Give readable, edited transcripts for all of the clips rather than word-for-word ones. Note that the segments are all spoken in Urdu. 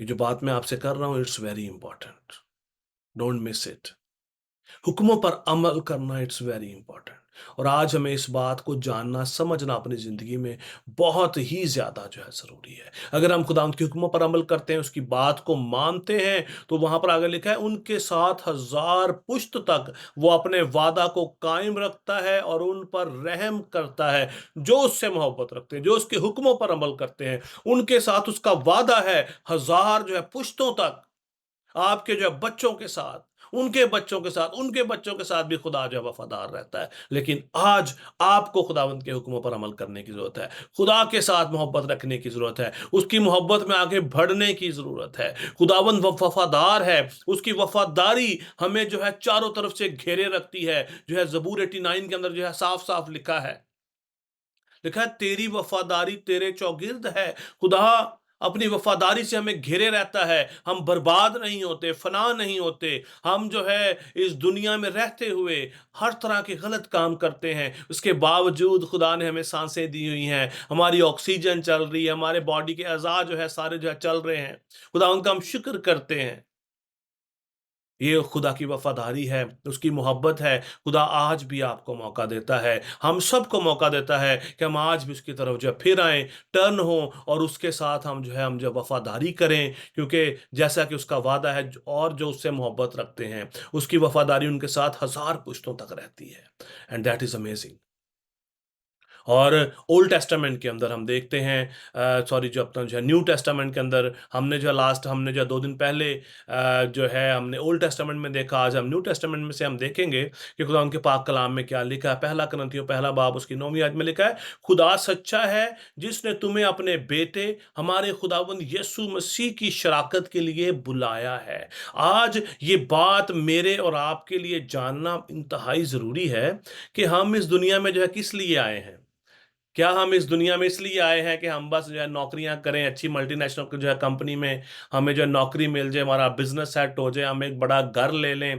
یہ جو بات میں آپ سے کر رہا ہوں it's very important, don't miss it. حکموں پر عمل کرنا اٹس ویری امپورٹنٹ، اور آج ہمیں اس بات کو جاننا سمجھنا اپنی زندگی میں بہت ہی زیادہ جو ہے ضروری ہے۔ اگر ہم خدا کے حکموں پر عمل کرتے ہیں، اس کی بات کو مانتے ہیں، تو وہاں پر آگے لکھا ہے ان کے ساتھ 1000 پشت تک وہ اپنے وعدہ کو قائم رکھتا ہے اور ان پر رحم کرتا ہے جو اس سے محبت رکھتے ہیں، جو اس کے حکموں پر عمل کرتے ہیں۔ ان کے ساتھ اس کا وعدہ ہے 1000 جو ہے پشتوں تک، آپ کے جو ہے بچوں کے ساتھ، ان کے بچوں کے ساتھ، ان کے بچوں کے ساتھ بھی خدا جو ہے وفادار رہتا ہے۔ لیکن آج آپ کو خداوند کے حکموں پر عمل کرنے کی ضرورت ہے، خدا کے ساتھ محبت رکھنے کی ضرورت ہے، اس کی محبت میں آگے بڑھنے کی ضرورت ہے۔ خداوند وفادار ہے، اس کی وفاداری ہمیں جو ہے چاروں طرف سے گھیرے رکھتی ہے۔ جو ہے زبور 89 کے اندر جو ہے صاف صاف لکھا ہے، تیری وفاداری تیرے چوگرد ہے۔ خدا اپنی وفاداری سے ہمیں گھیرے رہتا ہے، ہم برباد نہیں ہوتے، فنا نہیں ہوتے۔ ہم جو ہے اس دنیا میں رہتے ہوئے ہر طرح کے غلط کام کرتے ہیں، اس کے باوجود خدا نے ہمیں سانسیں دی ہوئی ہیں، ہماری آکسیجن چل رہی ہے، ہمارے باڈی کے اعضاء جو ہے سارے جو ہے چل رہے ہیں، خدا ان کا ہم شکر کرتے ہیں۔ یہ خدا کی وفاداری ہے، اس کی محبت ہے۔ خدا آج بھی آپ کو موقع دیتا ہے، ہم سب کو موقع دیتا ہے کہ ہم آج بھی اس کی طرف جو ہے پھر آئیں، ٹرن ہوں، اور اس کے ساتھ ہم جو وفاداری کریں، کیونکہ جیسا کہ اس کا وعدہ ہے، اور جو اس سے محبت رکھتے ہیں اس کی وفاداری ان کے ساتھ 1000 پشتوں تک رہتی ہے، اینڈ دیٹ از امیزنگ۔ اور اولڈ ٹیسٹامنٹ کے اندر ہم دیکھتے ہیں، سوری جو اپنا جو ہے نیو ٹیسٹامنٹ کے اندر ہم نے جو لاسٹ ہم نے جو 2 دن پہلے جو ہے ہم نے اولڈ ٹیسٹامنٹ میں دیکھا، آج ہم نیو ٹیسٹامنٹ میں سے ہم دیکھیں گے کہ خدا ان کے پاک کلام میں کیا لکھا ہے۔ پہلا کرنتھیوں پہلا باب اس کی 9ویں آیت میں لکھا ہے، خدا سچا ہے جس نے تمہیں اپنے بیٹے ہمارے خداوند یسوع مسیح کی شراکت کے لیے بلایا ہے۔ آج یہ بات میرے اور آپ کے لیے جاننا انتہائی ضروری ہے کہ ہم اس دنیا میں جو ہے کس لیے آئے ہیں۔ کیا ہم اس دنیا میں اس لیے آئے ہیں کہ ہم بس جو ہے نوکریاں کریں، اچھی ملٹی نیشنل جو ہے کمپنی میں ہمیں جو ہے نوکری مل جائے، ہمارا بزنس سیٹ ہو جائے، ہم ایک بڑا گھر لے لیں،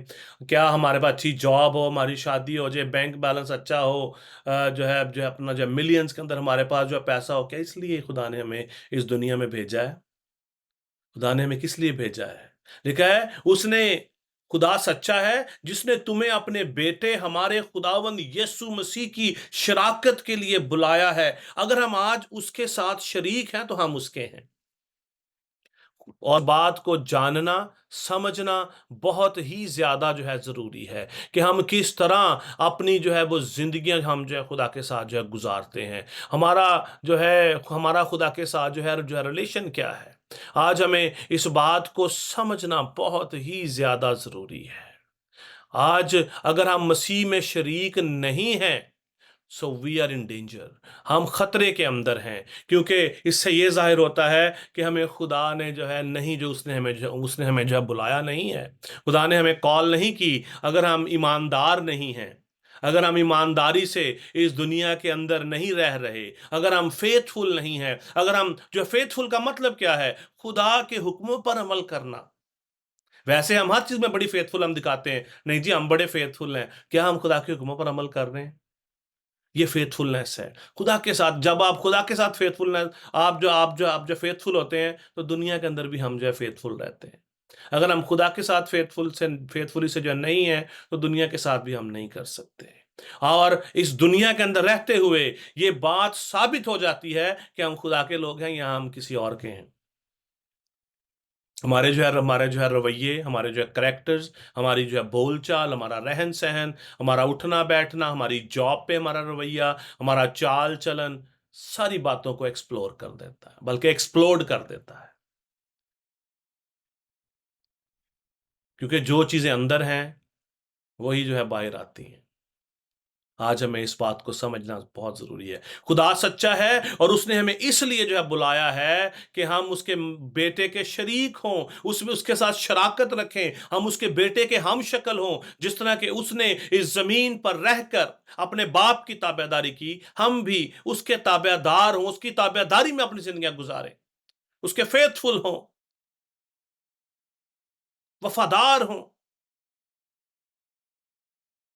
کیا ہمارے پاس اچھی جاب ہو، ہماری شادی ہو جائے، بینک بیلنس اچھا ہو، جو ہے اپنا جو ہے ملینز کے اندر ہمارے پاس جو ہے پیسہ ہو؟ کیا اس لیے خدا نے ہمیں اس دنیا میں بھیجا ہے؟ خدا نے ہمیں کس لیے بھیجا ہے؟ لکھا ہے اس نے، خدا سچا ہے جس نے تمہیں اپنے بیٹے ہمارے خداوند یسوع مسیح کی شراکت کے لیے بلایا ہے۔ اگر ہم آج اس کے ساتھ شریک ہیں تو ہم اس کے ہیں، اور بات کو جاننا سمجھنا بہت ہی زیادہ جو ہے ضروری ہے کہ ہم کس طرح اپنی جو ہے وہ زندگیاں ہم جو ہے خدا کے ساتھ جو ہے گزارتے ہیں، ہمارا جو ہے ہمارا خدا کے ساتھ جو ہے ریلیشن کیا ہے۔ آج ہمیں اس بات کو سمجھنا بہت ہی زیادہ ضروری ہے۔ آج اگر ہم مسیح میں شریک نہیں ہیں، سو وی آر ان ڈینجر، ہم خطرے کے اندر ہیں، کیونکہ اس سے یہ ظاہر ہوتا ہے کہ ہمیں خدا نے جو ہے نہیں، جو اس نے ہمیں جو ہے بلایا نہیں ہے، خدا نے ہمیں کال نہیں کی۔ اگر ہم ایماندار نہیں ہیں، اگر ہم ایمانداری سے اس دنیا کے اندر نہیں رہ رہے، اگر ہم فیتھ فل نہیں ہیں، اگر ہم جو فیتھ فل کا مطلب کیا ہے؟ خدا کے حکموں پر عمل کرنا۔ ویسے ہم ہر چیز میں بڑی فیتھ فل ہم دکھاتے ہیں، نہیں جی ہم بڑے فیتھ فل ہیں، کیا ہم خدا کے حکموں پر عمل کر رہے ہیں؟ یہ فیتھ فلنس ہے خدا کے ساتھ۔ جب آپ خدا کے ساتھ فیتھ فلنس، آپ جو فیتھ فل ہوتے ہیں، تو دنیا کے اندر بھی ہم جو ہے فیتھ فل رہتے ہیں۔ اگر ہم خدا کے ساتھ فیتھ فلی سے جو نہیں ہے، تو دنیا کے ساتھ بھی ہم نہیں کر سکتے۔ اور اس دنیا کے اندر رہتے ہوئے یہ بات ثابت ہو جاتی ہے کہ ہم خدا کے لوگ ہیں یا ہم کسی اور کے ہیں۔ ہمارے جو ہے رویے، ہمارے جو ہے کریکٹرز، ہماری جو ہے بول چال، ہمارا رہن سہن، ہمارا اٹھنا بیٹھنا، ہماری جاب پہ ہمارا رویہ، ہمارا چال چلن، ساری باتوں کو ایکسپلور کر دیتا ہے، بلکہ ایکسپلوڈ کر دیتا ہے، کیونکہ جو چیزیں اندر ہیں وہی جو ہے باہر آتی ہیں۔ آج ہمیں اس بات کو سمجھنا بہت ضروری ہے۔ خدا سچا ہے اور اس نے ہمیں اس لیے جو ہے بلایا ہے کہ ہم اس کے بیٹے کے شریک ہوں، اس کے ساتھ شراکت رکھیں، ہم اس کے بیٹے کے ہم شکل ہوں۔ جس طرح کہ اس نے اس زمین پر رہ کر اپنے باپ کی تابع داری کی، ہم بھی اس کے تابع دار ہوں، اس کی تابع داری میں اپنی زندگیاں گزاریں، اس کے فیتھ فل ہوں، وفادار ہوں۔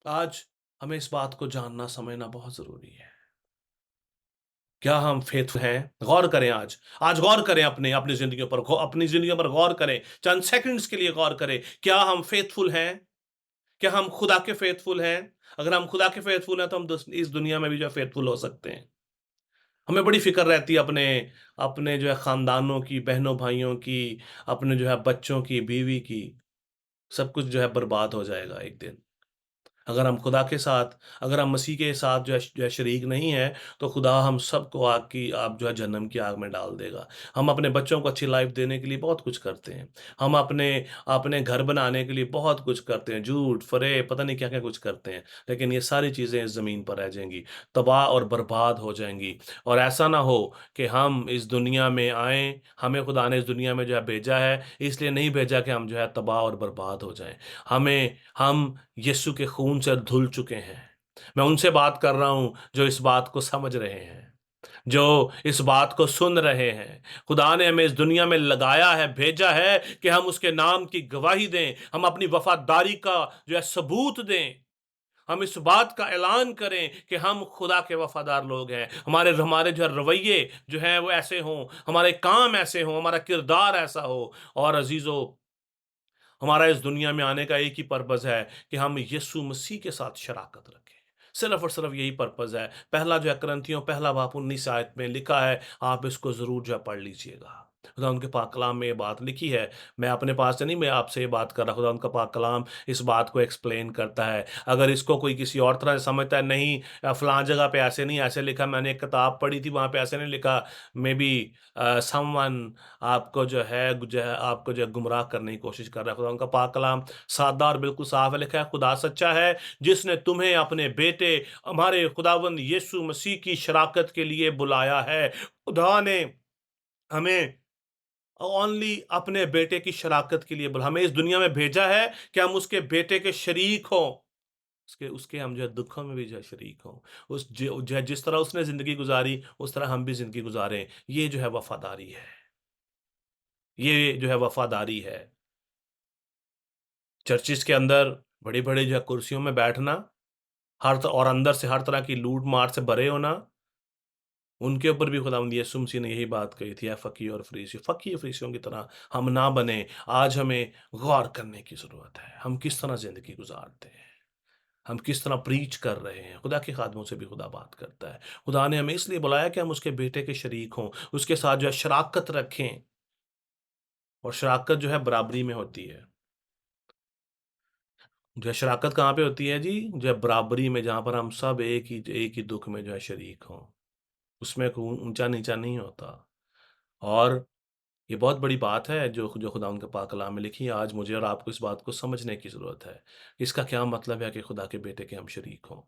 آج ہمیں اس بات کو جاننا سمجھنا بہت ضروری ہے کیا ہم فیتھ ہیں؟ غور کریں آج غور کریں اپنی زندگیوں پر، اپنی زندگیوں پر غور کریں، چند سیکنڈز کے لیے غور کریں، کیا ہم فیتھ فل ہیں؟ کیا ہم خدا کے فیتھ فل ہیں؟ اگر ہم خدا کے فیتھ فل ہیں تو ہم اس دنیا میں بھی جو ہے فیتھ فل ہو سکتے ہیں۔ ہمیں بڑی فکر رہتی ہے اپنے جو ہے خاندانوں کی، بہنوں بھائیوں کی، اپنے جو ہے بچوں کی، بیوی کی، سب کچھ جو ہے برباد ہو جائے گا ایک دن۔ اگر ہم خدا کے ساتھ، اگر ہم مسیح کے ساتھ جو ہے شریک نہیں ہیں، تو خدا ہم سب کو آپ جو ہے جہنم کی آگ میں ڈال دے گا۔ ہم اپنے بچوں کو اچھی لائف دینے کے لیے بہت کچھ کرتے ہیں، ہم اپنے گھر بنانے کے لیے بہت کچھ کرتے ہیں، جھوٹ فریب پتہ نہیں کیا کیا کچھ کرتے ہیں، لیکن یہ ساری چیزیں اس زمین پر رہ جائیں گی، تباہ اور برباد ہو جائیں گی۔ اور ایسا نہ ہو کہ ہم اس دنیا میں آئیں، ہمیں خدا نے اس دنیا میں جو ہے بھیجا ہے، اس لیے نہیں بھیجا کہ ہم جو ہے تباہ اور برباد ہو جائیں۔ ہم یسوع کے خون سے دھل چکے ہیں۔ میں ان سے بات کر رہا ہوں جو اس بات کو سمجھ رہے ہیں، جو اس بات کو سن رہے ہیں۔ خدا نے ہمیں اس دنیا میں لگایا ہے، بھیجا ہے کہ ہم اس کے نام کی گواہی دیں، ہم اپنی وفاداری کا جو ہے ثبوت دیں، ہم اس بات کا اعلان کریں کہ ہم خدا کے وفادار لوگ ہیں۔ ہمارے جو ہے رویے جو ہیں وہ ایسے ہوں، ہمارے کام ایسے ہوں، ہمارا کردار ایسا ہو۔ اور عزیزو، ہمارا اس دنیا میں آنے کا ایک ہی پرپز ہے کہ ہم یسوع مسیح کے ساتھ شراکت رکھیں، صرف اور صرف یہی پرپز ہے۔ پہلا جو ہے کرنتھیوں پہلا باب 19 آیت میں لکھا ہے، آپ اس کو ضرور جو ہے پڑھ لیجئے گا۔ خدا ان کے پاک کلام میں یہ بات لکھی ہے، میں اپنے پاس سے نہیں، میں آپ سے یہ بات کر رہا، خدا ان کا پاک کلام اس بات کو ایکسپلین کرتا ہے۔ اگر اس کو کوئی کسی اور طرح سے سمجھتا ہے، نہیں فلاں جگہ پہ ایسے نہیں، ایسے لکھا، میں نے ایک کتاب پڑھی تھی وہاں پہ ایسے نہیں لکھا، مے بی سم ون آپ کو جو ہے گمراہ کرنے کی کوشش کر رہا ہے۔ خدا ان کا پاک کلام سادہ اور بالکل صاف ہے، لکھا ہے، خدا سچا ہے جس نے تمہیں اپنے بیٹے ہمارے خداوند یسوع مسیح کی شراکت کے لیے بلایا ہے۔ خدا نے ہمیں اونلی اپنے بیٹے کی شراکت کے لیے ہمیں اس دنیا میں بھیجا ہے کہ ہم اس کے بیٹے کے شریک ہوں، اس کے ہم جو ہے دکھوں میں بھی جو ہے شریک ہوں، جو ہے جس طرح اس نے زندگی گزاری اس طرح ہم بھی زندگی گزاریں۔ یہ جو ہے وفاداری ہے، یہ جو ہے وفاداری ہے۔ چرچز کے اندر بڑی بڑی جو ہے کرسیوں میں بیٹھنا، اور اندر سے ہر طرح کی لوٹ مار سے بھرے ہونا، ان کے اوپر بھی خداوند یسوع مسیح نے یہی بات کہی تھی، اے فقی اور فریسیوں کی طرح ہم نہ بنیں۔ آج ہمیں غور کرنے کی ضرورت ہے، ہم کس طرح زندگی گزارتے ہیں، ہم کس طرح پریچ کر رہے ہیں۔ خدا کے خادموں سے بھی خدا بات کرتا ہے۔ خدا نے ہمیں اس لیے بلایا کہ ہم اس کے بیٹے کے شریک ہوں، اس کے ساتھ جو ہے شراکت رکھیں، اور شراکت جو ہے برابری میں ہوتی ہے۔ جو ہے شراکت کہاں پہ ہوتی ہے جی؟ جو ہے برابری میں، جہاں پر ہم سب ایک ہی دکھ میں جو ہے شریک ہوں، اس میں کوئی اونچا نیچا نہیں ہوتا۔ اور یہ بہت بڑی بات ہے جو خدا ان کے پاک کلام میں لکھی ہے۔ آج مجھے اور آپ کو اس بات کو سمجھنے کی ضرورت ہے، اس کا کیا مطلب ہے کہ خدا کے بیٹے کے ہم شریک ہوں۔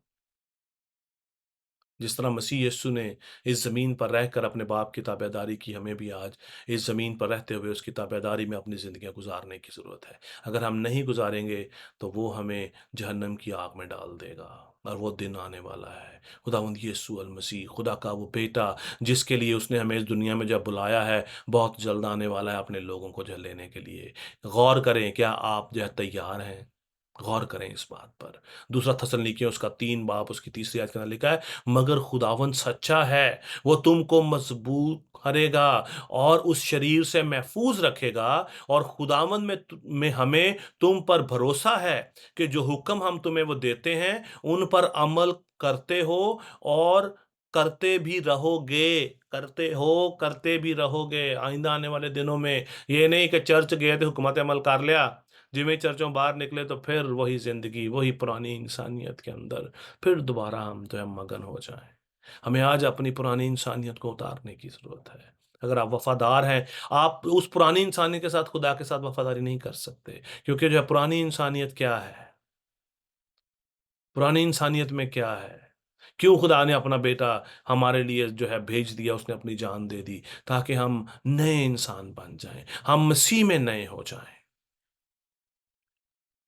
جس طرح مسیح یسوع نے اس زمین پر رہ کر اپنے باپ کی تابعداری کی، ہمیں بھی آج اس زمین پر رہتے ہوئے اس کی تابعداری میں اپنی زندگیاں گزارنے کی ضرورت ہے۔ اگر ہم نہیں گزاریں گے تو وہ ہمیں جہنم کی آگ میں ڈال دے گا، اور وہ دن آنے والا ہے۔ خداوند یسوع المسیح، خدا کا وہ بیٹا جس کے لیے اس نے ہمیں اس دنیا میں جب بلایا ہے، بہت جلد آنے والا ہے اپنے لوگوں کو جو لینے کے لیے۔ غور کریں، کیا آپ جو ہے تیار ہیں؟ غور کریں اس بات پر۔ دوسرا تھسلنیکیوں اس کا 3 باب اس کی 3 آیت کے اندر لکھا ہے، مگر خداوند سچا ہے، وہ تم کو مضبوط کرے گا اور اس شریر سے محفوظ رکھے گا، اور خداوند میں ہمیں تم پر بھروسہ ہے کہ جو حکم ہم تمہیں وہ دیتے ہیں ان پر عمل کرتے ہو اور کرتے بھی رہو گے آئندہ آنے والے دنوں میں۔ یہ نہیں کہ چرچ گئے تھے، حکمت عمل کر لیا، جب میں چرچوں باہر نکلے تو پھر وہی زندگی، وہی پرانی انسانیت کے اندر پھر دوبارہ ہم جو ہے مگن ہو جائیں۔ ہمیں آج اپنی پرانی انسانیت کو اتارنے کی ضرورت ہے۔ اگر آپ وفادار ہیں، آپ اس پرانی انسانیت کے ساتھ خدا کے ساتھ وفاداری نہیں کر سکتے، کیونکہ جو ہے پرانی انسانیت کیا ہے؟ پرانی انسانیت میں کیا ہے؟ کیوں خدا نے اپنا بیٹا ہمارے لیے جو ہے بھیج دیا؟ اس نے اپنی جان دے دی تاکہ ہم نئے انسان بن جائیں، ہم مسیح میں نئے ہو جائیں۔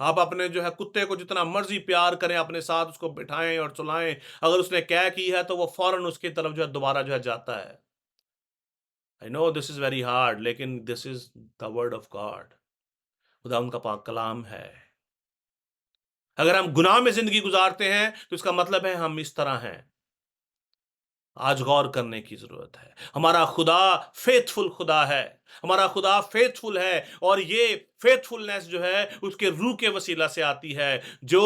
آپ اپنے جو ہے کتے کو جتنا مرضی پیار کریں، اپنے ساتھ اس کو بٹھائیں اور چلائیں، اگر اس نے کیا کی ہے تو وہ فوراً اس کی طرف جو ہے دوبارہ جو ہے جاتا ہے. I know this is very hard، لیکن this is the word of God، خدا ان کا پاک کلام ہے. اگر ہم گناہ میں زندگی گزارتے ہیں تو اس کا مطلب ہے ہم اس طرح ہیں. آج غور کرنے کی ضرورت ہے. ہمارا خدا فیتھ فل خدا ہے، ہمارا خدا فیتھ فل ہے، اور یہ فیتھ فلنس جو ہے اس کے روح کے وسیلہ سے آتی ہے. جو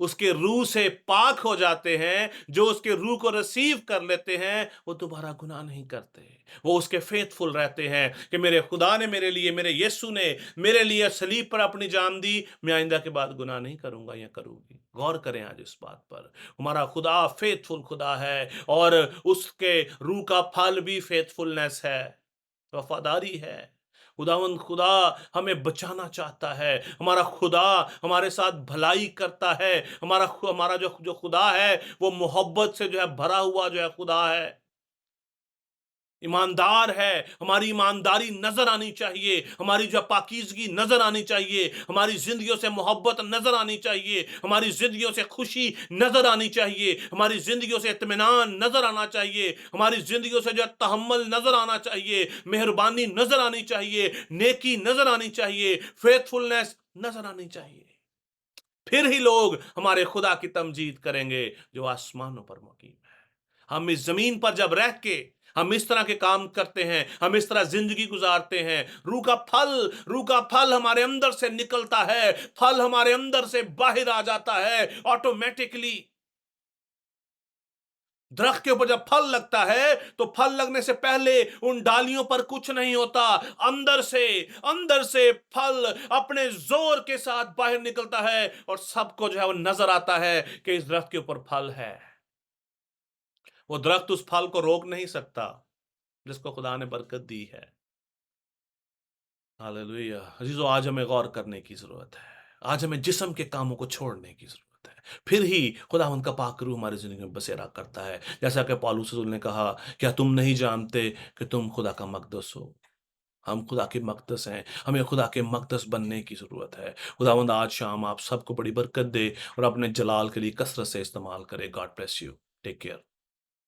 اس کے روح سے پاک ہو جاتے ہیں، جو اس کے روح کو ریسیو کر لیتے ہیں، وہ دوبارہ گناہ نہیں کرتے. وہ اس کے فیتھ فل رہتے ہیں کہ میرے خدا نے میرے لیے، میرے یسوع نے میرے لیے صلیب پر اپنی جان دی، میں آئندہ کے بعد گناہ نہیں کروں گا یا کروں گی. غور کریں آج اس بات پر. ہمارا خدا فیتھ فل خدا ہے، اور اس کے روح کا پھل بھی فیتھ فلنس ہے، وفاداری ہے. خداوند خدا ہمیں بچانا چاہتا ہے. ہمارا خدا ہمارے ساتھ بھلائی کرتا ہے. ہمارا جو خدا ہے وہ محبت سے جو ہے بھرا ہوا جو ہے خدا ہے، ایماندار ہے. ہماری ایمانداری نظر آنی چاہیے، ہماری جو پاکیزگی نظر آنی چاہیے، ہماری زندگیوں سے محبت نظر آنی چاہیے، ہماری زندگیوں سے خوشی نظر آنی چاہیے، ہماری زندگیوں سے اطمینان نظر آنا چاہیے، ہماری زندگیوں سے جو تحمل نظر آنا چاہیے، مہربانی نظر آنی چاہیے، نیکی نظر آنی چاہیے، فیتھ فلنس نظر آنی چاہیے. پھر ہی لوگ ہمارے خدا کی تمجید کریں گے جو آسمانوں پر مقیم ہے. ہم اس زمین پر جب رہ کے ہم اس طرح کے کام کرتے ہیں، ہم اس طرح زندگی گزارتے ہیں، روح کا پھل ہمارے اندر سے نکلتا ہے، پھل ہمارے اندر سے باہر آ جاتا ہے آٹومیٹکلی. درخت کے اوپر جب پھل لگتا ہے تو پھل لگنے سے پہلے ان ڈالیوں پر کچھ نہیں ہوتا، اندر سے پھل اپنے زور کے ساتھ باہر نکلتا ہے، اور سب کو جو ہے وہ نظر آتا ہے کہ اس درخت کے اوپر پھل ہے. وہ درخت اس پھل کو روک نہیں سکتا جس کو خدا نے برکت دی ہے. ہاللویہ. عزیزو، آج ہمیں غور کرنے کی ضرورت ہے. آج ہمیں جسم کے کاموں کو چھوڑنے کی ضرورت ہے. پھر ہی خدا ان کا پاک روح ہماری زندگی میں بسیرا کرتا ہے. جیسا کہ پالوس رسول نے کہا، کیا تم نہیں جانتے کہ تم خدا کا مقدس ہو؟ ہم خدا کے مقدس ہیں، ہمیں خدا کے مقدس بننے کی ضرورت ہے. خداوند آج شام آپ سب کو بڑی برکت دے اور اپنے جلال کے لیے کثرت سے استعمال کرے. God bless you. Take care.